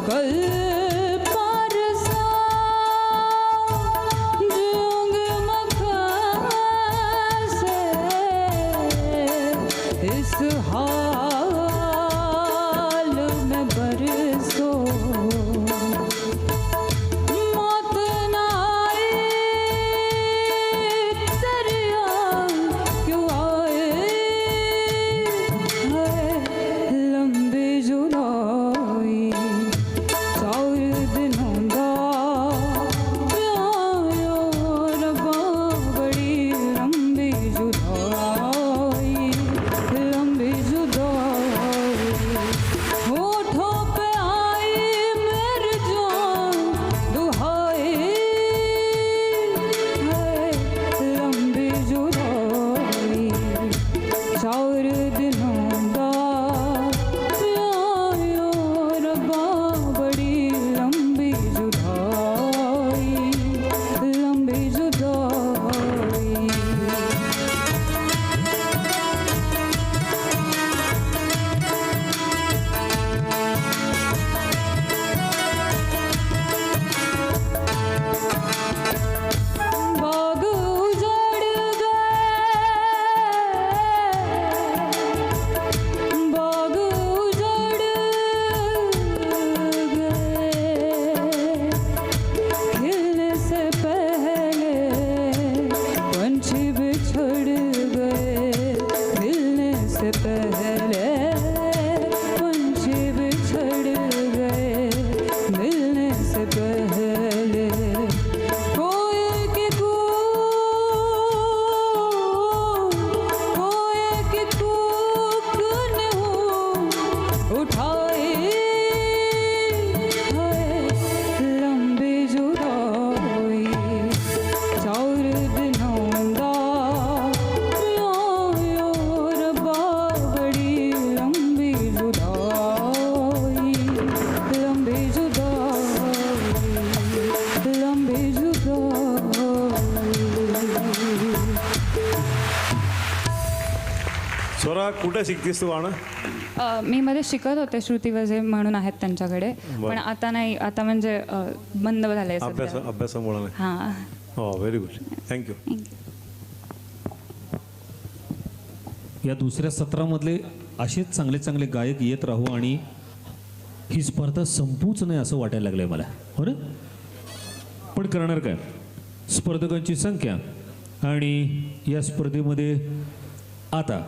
कल परसा जिऊंगी मैं कैसे इस हाल में बरसों मौत न आए तेरी याद क्यों आए है लंबी जुदाई चार दिनों दा प्यार रब्बा बड़ी लंबी जुदाई होठों पे आई मेरी जान दुहाई है लंबी जुदाई चार दिनों दा प्यार रब्बा बड़ी लंबी जुदाई बाग उजड़ गए बाग उजड़ गए खिलने से पहले पंछी बिछड़ गए खिलने से पहले पंछी बिछड़ गए मिलने से पहले कोई की कूक ने उठाई है लंबी जुदाई चार दिनों दा प्यार रब्बा बड़ी लंबी जुदाई लंबी जुदाई स्वरा कुठे शिकतेस तू गाणं? मी मध्ये शिकत होते श्रुती वजे म्हणून आहेत त्यांच्याकडे पण आता नाही आता म्हणजे बंद झालंय सध्या. अभ्यासामुळे नाही. हां हो व्हेरी गुड थँक्यू. या दुसऱ्या सत्रामधले असेच चांगले चांगले गायक येत राहू आणि ही स्पर्धा संपूच नाही असं वाटायला लागलंय मला, हो ना? पण करणार काय, स्पर्धकांची संख्या आणि या स्पर्धेमध्ये आता